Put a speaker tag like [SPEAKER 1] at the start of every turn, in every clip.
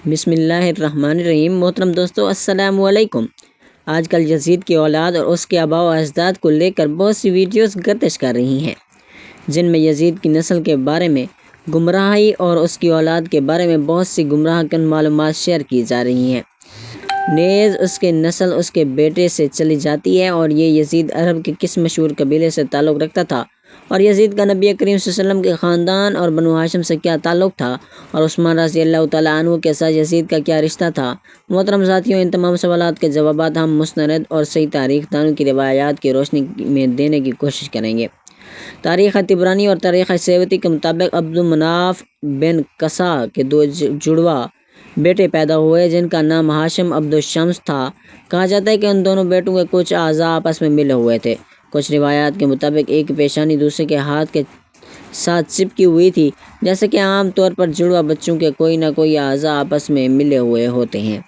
[SPEAKER 1] بسم اللہ الرحمن الرحیم۔ محترم دوستو، السلام علیکم۔ آج کل یزید کی اولاد اور اس کے آباء و اجداد کو لے کر بہت سی ویڈیوز گردش کر رہی ہیں، جن میں یزید کی نسل کے بارے میں گمراہی اور اس کی اولاد کے بارے میں بہت سی گمراہ کن معلومات شیئر کی جا رہی ہیں۔ نیز اس کی نسل اس کے بیٹے سے چلی جاتی ہے اور یہ یزید عرب کے کس مشہور قبیلے سے تعلق رکھتا تھا، اور یزید کا نبی کریم صلی اللہ علیہ وسلم کے خاندان اور بنو ہاشم سے کیا تعلق تھا، اور عثمان رضی اللہ تعالیٰ عنہ کے ساتھ یزید کا کیا رشتہ تھا۔ محترم ساتھیوں، ان تمام سوالات کے جوابات ہم مستند اور صحیح تاریخ دانوں کی روایات کی روشنی میں دینے کی کوشش کریں گے۔ تاریخ طبرانی اور تاریخ سیوطی کے مطابق عبدالمناف بن قصا کے دو جڑواں بیٹے پیدا ہوئے، جن کا نام ہاشم عبدالشمس تھا۔ کہا جاتا ہے کہ ان دونوں بیٹوں کے کچھ اعضاء آپس میں ملے ہوئے تھے۔ کچھ روایات کے مطابق ایک پیشانی دوسرے کے ہاتھ کے ساتھ چپکی ہوئی تھی، جیسے کہ عام طور پر جڑواں بچوں کے کوئی نہ کوئی اعضاء آپس میں ملے ہوئے ہوتے ہیں۔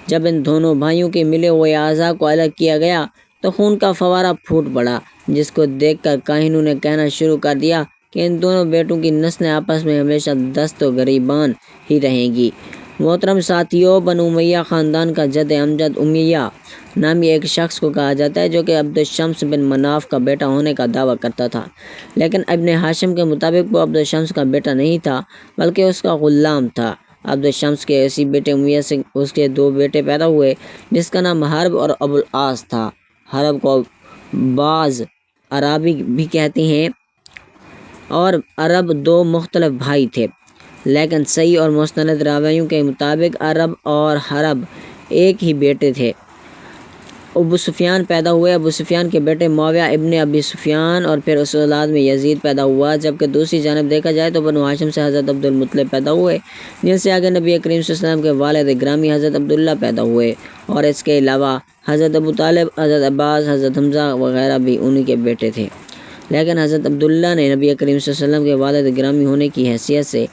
[SPEAKER 1] جب ان دونوں بھائیوں کے ملے ہوئے اعضاء کو الگ کیا گیا تو خون کا فوارہ پھوٹ پڑا، جس کو دیکھ کر کاہنوں نے کہنا شروع کر دیا کہ ان دونوں بیٹوں کی نسلیں آپس میں ہمیشہ دست و گریبان ہی رہیں گی۔ محترم ساتھیوں، بنو امیہ خاندان کا جد امجد امیہ نامی ایک شخص کو کہا جاتا ہے، جو کہ عبدالشمس بن مناف کا بیٹا ہونے کا دعویٰ کرتا تھا، لیکن ابن ہاشم کے مطابق وہ عبدالشمس کا بیٹا نہیں تھا بلکہ اس کا غلام تھا۔ عبدالشمس کے اسی بیٹے امیہ سے اس کے دو بیٹے پیدا ہوئے، جس کا نام حرب اور ابو العاص تھا۔ حرب کو بعض عرابی بھی کہتے ہیں، اور عرب دو مختلف بھائی تھے، لیکن صحیح اور مستند روایوں کے مطابق عرب اور حرب ایک ہی بیٹے تھے۔ ابو سفیان پیدا ہوئے۔ ابو سفیان کے بیٹے معاویہ ابن ابی سفیان اور پھر اس اولاد میں یزید پیدا ہوا، جبکہ دوسری جانب دیکھا جائے تو بنو ہاشم سے حضرت عبدالمطلب پیدا ہوئے، جن سے آگے نبی کریم صلی اللہ علیہ وسلم کے والد گرامی حضرت عبداللہ پیدا ہوئے، اور اس کے علاوہ حضرت ابو طالب، حضرت عباس، حضرت حمزہ وغیرہ بھی انہی کے بیٹے تھے، لیکن حضرت عبداللہ نے نبی کریم صلی اللہ علیہ وسلم کے والد گرامی ہونے کی حیثیت سے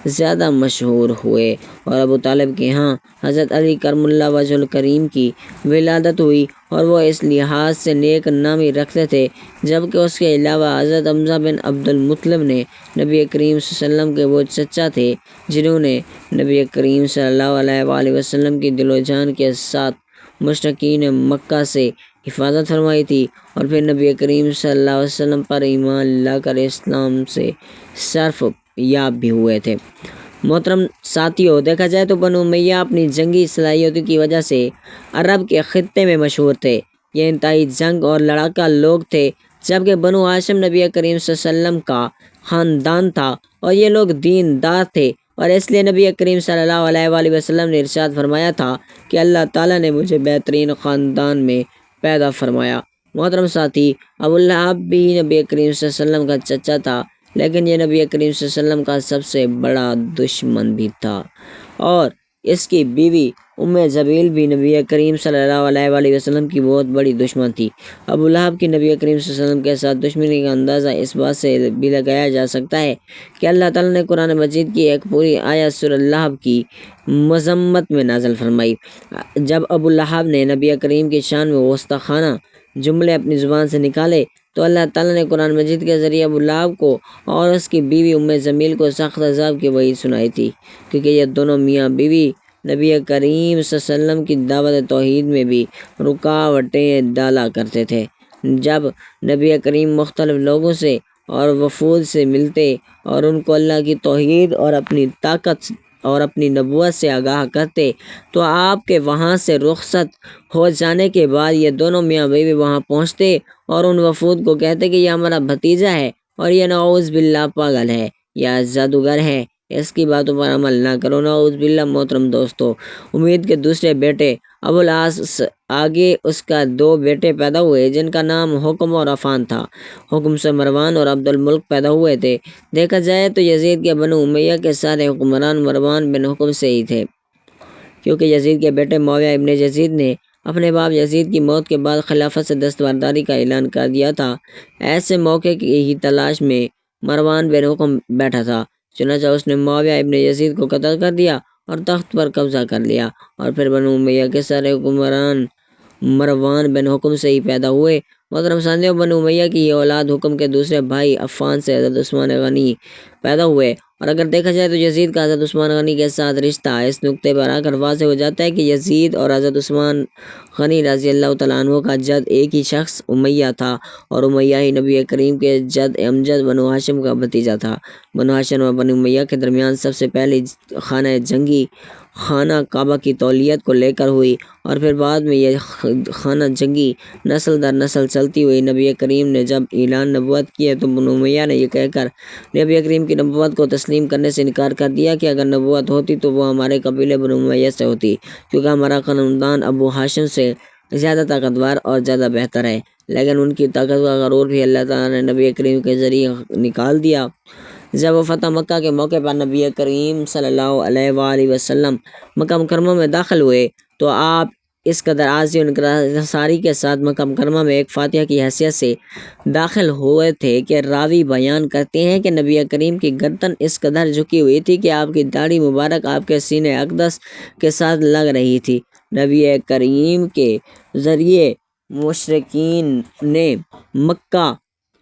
[SPEAKER 1] زیادہ مشہور ہوئے، اور ابو طالب کے ہاں حضرت علی کرم اللہ وجہ الکریم کی ولادت ہوئی، اور وہ اس لحاظ سے نیک نامی رکھتے تھے، جبکہ اس کے علاوہ حضرت حمزہ بن عبدالمطلب نے نبی کریم صلی اللہ علیہ وسلم کے وہ چچا تھے، جنہوں نے نبی کریم صلی اللہ علیہ وآلہ وسلم کی دل و جان کے ساتھ مشرکین مکہ سے حفاظت فرمائی تھی، اور پھر نبی کریم صلی اللہ علیہ وسلم پر ایمان لا کر اسلام سے شرف یاب بھی ہوئے تھے۔ محترم ساتھیوں، دیکھا جائے تو بنو امیہ اپنی جنگی صلاحیتوں کی وجہ سے عرب کے خطے میں مشہور تھے۔ یہ انتہائی جنگ اور لڑاکا لوگ تھے، جبکہ بنو ہاشم نبی کریم صلی اللہ علیہ وسلم کا خاندان تھا، اور یہ لوگ دیندار تھے، اور اس لیے نبی کریم صلی اللہ علیہ وآلہ وسلم نے ارشاد فرمایا تھا کہ اللہ تعالیٰ نے مجھے بہترین خاندان میں پیدا فرمایا۔ محترم ساتھی، ابو لہب بھی نبی کریم صلی اللہ علیہ وسلم کا چچا تھا، لیکن یہ نبی کریم صلی اللہ علیہ وسلم کا سب سے بڑا دشمن بھی تھا، اور اس کی بیوی ام جمیل بھی نبی کریم صلی اللہ علیہ وآلہ وسلم کی بہت بڑی دشمن تھی۔ ابو لہب کی نبی کریم صلی اللہ علیہ وسلم کے ساتھ دشمنی کا اندازہ اس بات سے بھی لگایا جا سکتا ہے کہ اللہ تعالیٰ نے قرآن مجید کی ایک پوری آیت سورہ لہب کی مذمت میں نازل فرمائی۔ جب ابو لہب نے نبی کریم کی شان میں گستاخانہ جملے اپنی زبان سے نکالے تو اللہ تعالیٰ نے قرآن مجید کے ذریعے ابو لہب کو اور اس کی بیوی ام جمیل کو سخت عذاب کی وعید سنائی تھی، کیونکہ یہ دونوں میاں بیوی نبی کریم صلی اللہ علیہ وسلم کی دعوت توحید میں بھی رکاوٹیں ڈالا کرتے تھے۔ جب نبی کریم مختلف لوگوں سے اور وفود سے ملتے اور ان کو اللہ کی توحید اور اپنی طاقت اور اپنی نبوت سے آگاہ کرتے، تو آپ کے وہاں سے رخصت ہو جانے کے بعد یہ دونوں میاں بیوی وہاں پہنچتے اور ان وفود کو کہتے کہ یہ ہمارا بھتیجا ہے، اور یہ نعوذ باللہ پاگل ہے یا جادوگر ہے، اس کی باتوں پر عمل نہ کرو، نعوذ باللہ۔ محترم دوستو، امید کے دوسرے بیٹے ابو العاص آگے اس کا دو بیٹے پیدا ہوئے، جن کا نام حکم اور عفان تھا۔ حکم سے مروان اور عبد الملک پیدا ہوئے تھے۔ دیکھا جائے تو یزید کے بنو امیہ کے سارے حکمران مروان بن حکم سے ہی تھے، کیونکہ یزید کے بیٹے معاویہ ابن یزید نے اپنے باپ یزید کی موت کے بعد خلافت سے دستبرداری کا اعلان کر دیا تھا۔ ایسے موقع کی ہی تلاش میں مروان بن حکم بیٹھا تھا، چنانچہ اس نے معاویہ ابن یزید کو قتل کر دیا اور تخت پر قبضہ کر لیا، اور پھر بنو امیہ کے سارے حکمران مروان بن حکم سے ہی پیدا ہوئے، محترم سامعین، بنو امیہ کی یہ اولاد حکم کے دوسرے بھائی عفان سے حضرت عثمان غنی پیدا ہوئے، اور اگر دیکھا جائے تو یزید کا حضرت عثمان غنی کے ساتھ رشتہ اس نقطے پر آ کر واضح ہو جاتا ہے کہ یزید اور حضرت عثمان غنی رضی اللہ تعالیٰ عنہ کا جد ایک ہی شخص امیہ تھا، اور امیہ ہی نبی کریم کے جد امجد بنو ہاشم کا بھتیجا تھا۔ بنو ہاشم اور بنو امیہ کے درمیان سب سے پہلی خانہ جنگی خانہ کعبہ کی تولیت کو لے کر ہوئی، اور پھر بعد میں یہ خانہ جنگی نسل در نسل چلتی ہوئی۔ نبی کریم نے جب اعلان نبوت کیا تو بنو امیہ نے یہ کہہ کر نبی کریم کی نبوت کو تسلیم کرنے سے انکار کر دیا کہ اگر نبوت ہوتی تو وہ ہمارے قبیلے بنو امیہ سے ہوتی، کیونکہ ہمارا خاندان ابو ہاشم سے زیادہ طاقتور اور زیادہ بہتر ہے۔ لیکن ان کی طاقت کا غرور بھی اللہ تعالیٰ نے نبی کریم کے ذریعے نکال دیا۔ جب وہ فتح مکہ کے موقع پر نبی کریم صلی اللہ علیہ وآلہ وسلم مکہ مکرمہ میں داخل ہوئے تو آپ اس قدر عاجزی اور انکساری کے ساتھ مکہ مکرمہ میں ایک فاتح کی حیثیت سے داخل ہوئے تھے کہ راوی بیان کرتے ہیں کہ نبی کریم کی گردن اس قدر جھکی ہوئی تھی کہ آپ کی داڑھی مبارک آپ کے سینہ اقدس کے ساتھ لگ رہی تھی۔ نبی کریم کے ذریعے مشرکین نے مکہ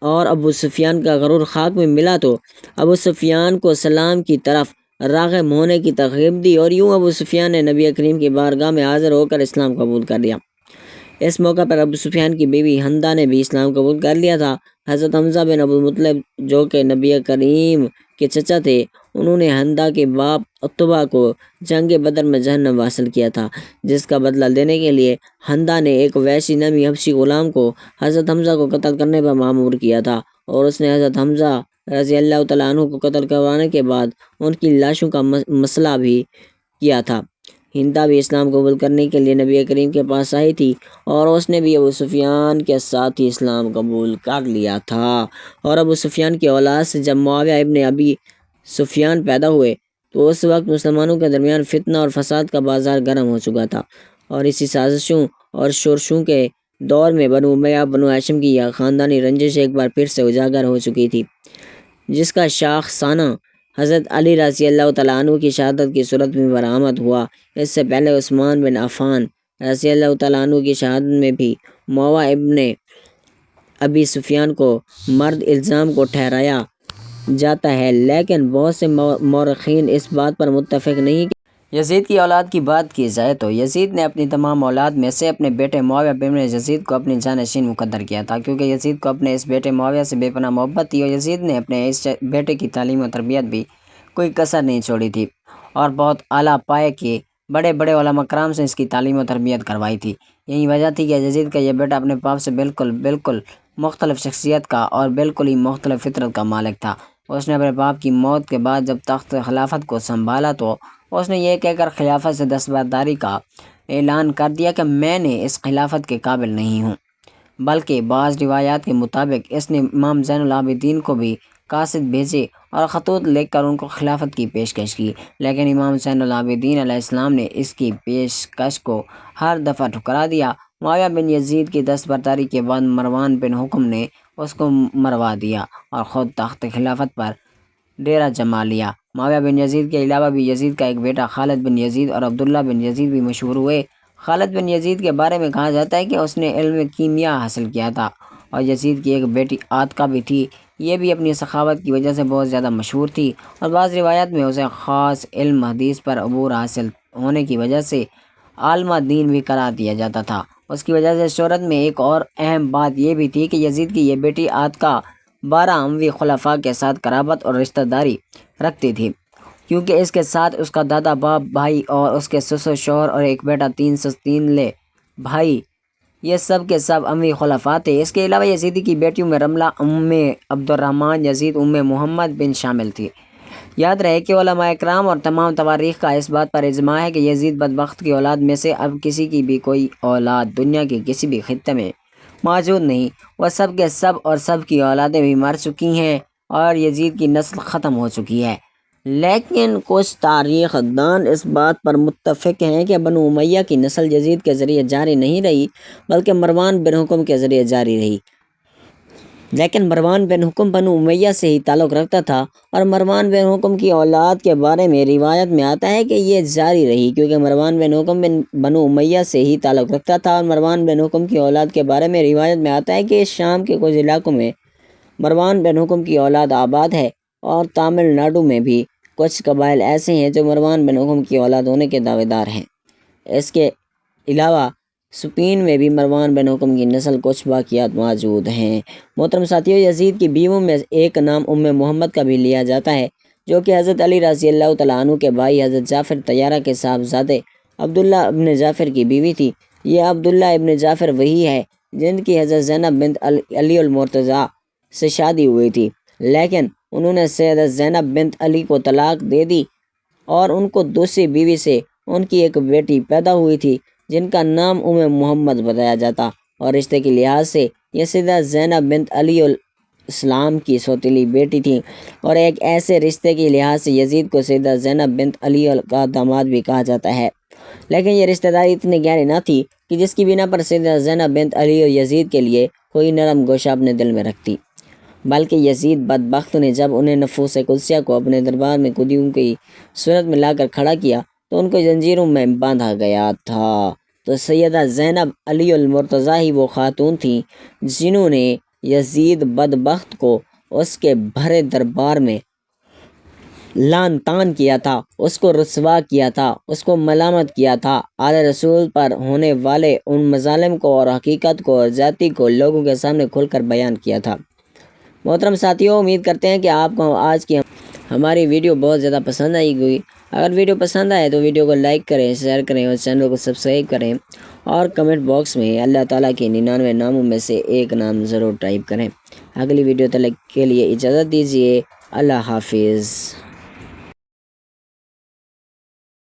[SPEAKER 1] اور ابو سفیان کا غرور خاک میں ملا تو ابو سفیان کو اسلام کی طرف راغب ہونے کی ترغیب دی، اور یوں ابو سفیان نے نبی کریم کی بارگاہ میں حاضر ہو کر اسلام قبول کر لیا۔ اس موقع پر ابو سفیان کی بیوی حمدہ نے بھی اسلام قبول کر لیا تھا۔ حضرت حمزہ بن ابو مطلب جو کہ نبی کریم کے چچا تھے، انہوں نے حمدہ کے باپ عتبہ کو جنگ بدر میں جہنم حاصل کیا تھا، جس کا بدلہ لینے کے لیے حمدہ نے ایک وحشی نامی حبشی غلام کو حضرت حمزہ کو قتل کرنے پر مأمور کیا تھا، اور اس نے حضرت حمزہ رضی اللہ تعالیٰ عنہ کو قتل کروانے کے بعد ان کی لاشوں کا مسئلہ بھی کیا تھا۔ حمدہ بھی اسلام قبول کرنے کے لیے نبی کریم کے پاس آئی تھی، اور اس نے بھی ابو سفیان کے ساتھ ہی اسلام قبول کر لیا تھا، اور ابو سفیان کی اولاد سے جب معاویہ ابن ابی سفیان پیدا ہوئے تو اس وقت مسلمانوں کے درمیان فتنہ اور فساد کا بازار گرم ہو چکا تھا، اور اسی سازشوں اور شورشوں کے دور میں بنو امیہ بنو ہاشم کی یہ خاندانی رنجش ایک بار پھر سے اجاگر ہو چکی تھی، جس کا شاخسانہ حضرت علی رضی اللہ تعالیٰ عنہ کی شہادت کی صورت میں برآمد ہوا۔ اس سے پہلے عثمان بن عفان رضی اللہ تعالیٰ عنہ کی شہادت میں بھی معاویہ ابن ابی سفیان کو مرد الزام کو ٹھہرایا جاتا ہے، لیکن بہت سے مورخین اس بات پر متفق نہیں کہ یزید کی اولاد کی بات کی جائے تو یزید نے اپنی تمام اولاد میں سے اپنے بیٹے معاویہ بن یزید کو اپنی جانشین مقرر کیا تھا، کیونکہ یزید کو اپنے اس بیٹے معاویہ سے بے پناہ محبت تھی، اور یزید نے اپنے اس بیٹے کی تعلیم و تربیت بھی کوئی کسر نہیں چھوڑی تھی، اور بہت اعلیٰ پائے کے بڑے بڑے علماء کرام سے اس کی تعلیم و تربیت کروائی تھی۔ یہی وجہ تھی کہ یزید کا یہ بیٹا اپنے باپ سے بالکل مختلف شخصیت کا اور بالکل ہی مختلف فطرت کا مالک تھا۔ اس نے اپنے باپ کی موت کے بعد جب تخت خلافت کو سنبھالا تو اس نے یہ کہہ کر خلافت سے دستبرداری کا اعلان کر دیا کہ میں نے اس خلافت کے قابل نہیں ہوں، بلکہ بعض روایات کے مطابق اس نے امام زین العابدین کو بھی قاصد بھیجے اور خطوط لکھ کر ان کو خلافت کی پیشکش کی، لیکن امام زین العابدین علیہ السلام نے اس کی پیشکش کو ہر دفعہ ٹھکرا دیا۔ معاویہ بن یزید کی دستبرداری کے بعد مروان بن حکم نے اس کو مروا دیا اور خود تخت خلافت پر ڈیرہ جما لیا۔ معاویہ بن یزید کے علاوہ بھی یزید کا ایک بیٹا خالد بن یزید اور عبداللہ بن یزید بھی مشہور ہوئے۔ خالد بن یزید کے بارے میں کہا جاتا ہے کہ اس نے علم کیمیا حاصل کیا تھا، اور یزید کی ایک بیٹی عاتقہ بھی تھی، یہ بھی اپنی سخاوت کی وجہ سے بہت زیادہ مشہور تھی، اور بعض روایات میں اسے خاص علم حدیث پر عبور حاصل ہونے کی وجہ سے عالمہ دین بھی قرار دیا جاتا تھا۔ اس کی وجہ سے شہرت میں ایک اور اہم بات یہ بھی تھی کہ یزید کی یہ بیٹی عاتقہ 12 اموی خلفاء کے ساتھ قرابت اور رشتہ داری رکھتی تھی، کیونکہ اس کے ساتھ اس کا دادا باپ بھائی اور اس کے سسر شوہر اور ایک بیٹا 303 لے بھائی، یہ سب کے سب اموی خلفاء تھے۔ اس کے علاوہ یزیدی کی بیٹیوں میں رملہ ام عبد الرحمن یزید ام محمد بن شامل تھی۔ یاد رہے کہ علماء اکرام اور تمام تواریخ کا اس بات پر اجماع ہے کہ یزید بدبخت کی اولاد میں سے اب کسی کی بھی کوئی اولاد دنیا کے کسی بھی خطے میں موجود نہیں، وہ سب کے سب اور سب کی اولادیں بھی مر چکی ہیں اور یزید کی نسل ختم ہو چکی ہے۔ لیکن کچھ تاریخ دان اس بات پر متفق ہیں کہ بنو امیہ کی نسل یزید کے ذریعے جاری نہیں رہی، بلکہ مروان بن حکم کے ذریعے جاری رہی۔ لیکن مروان بن حکم بنو امیہ سے ہی تعلق رکھتا تھا، اور مروان بن حکم کی اولاد کے بارے میں روایت میں آتا ہے کہ یہ جاری رہی، کیونکہ مروان بن حکم بنو امیہ سے ہی تعلق رکھتا تھا۔ اور مروان بن حکم کی اولاد کے بارے میں روایت میں آتا ہے کہ شام کے کچھ علاقوں میں مروان بن حکم کی اولاد آباد ہے، اور تامل ناڈو میں بھی کچھ قبائل ایسے ہیں جو مروان بن حکم کی اولاد ہونے کے دعوے دار ہیں۔ اس کے علاوہ سپین میں بھی مروان بن حکم کی نسل کچھ باقیات موجود ہیں۔ محترم ساتھیو، یزید کی بیویوں میں ایک نام ام محمد کا بھی لیا جاتا ہے، جو کہ حضرت علی رضی اللہ تعالیٰ عنہ کے بھائی حضرت جعفر طیارہ کے صاحبزادے عبداللہ ابن جعفر کی بیوی تھی۔ یہ عبداللہ ابن جعفر وہی ہے جن کی حضرت زینب بنت علی المرتضیٰ سے شادی ہوئی تھی، لیکن انہوں نے سیدہ زینب بنت علی کو طلاق دے دی، اور ان کو دوسری بیوی سے ان کی ایک بیٹی پیدا ہوئی تھی جن کا نام ام محمد بتایا جاتا، اور رشتے کے لحاظ سے یہ سیدہ زینب بنت علی السلام کی سوتیلی بیٹی تھی، اور ایک ایسے رشتے کے لحاظ سے یزید کو سیدہ زینب بنت علی کا داماد بھی کہا جاتا ہے۔ لیکن یہ رشتہ داری اتنی گہری نہ تھی کہ جس کی بنا پر سیدہ زینب بنت علی اور یزید کے لیے کوئی نرم گوشہ اپنے دل میں رکھتی، بلکہ یزید بدبخت نے جب انہیں نفوس قدسیہ کو اپنے دربار میں قدیوں کی صورت میں لا کر کھڑا کیا تو ان کو زنجیروں میں باندھا گیا تھا۔ تو سیدہ زینب علی المرتضیٰ ہی وہ خاتون تھیں جنہوں نے یزید بدبخت کو اس کے بھرے دربار میں لعن طعن کیا تھا، اس کو رسوا کیا تھا، اس کو ملامت کیا تھا، آل رسول پر ہونے والے ان مظالم کو اور حقیقت کو اور زیادتی کو لوگوں کے سامنے کھل کر بیان کیا تھا۔ محترم ساتھیوں، امید کرتے ہیں کہ آپ کو آج کی ہماری ویڈیو بہت زیادہ پسند آئی ہوئی۔ اگر ویڈیو پسند آئے تو ویڈیو کو لائک کریں، شیئر کریں اور چینل کو سبسکرائب کریں، اور کمنٹ باکس میں اللہ تعالیٰ کے 99 ناموں میں سے ایک نام ضرور ٹائپ کریں۔ اگلی ویڈیو تک کے لیے اجازت دیجیے۔ اللہ حافظ۔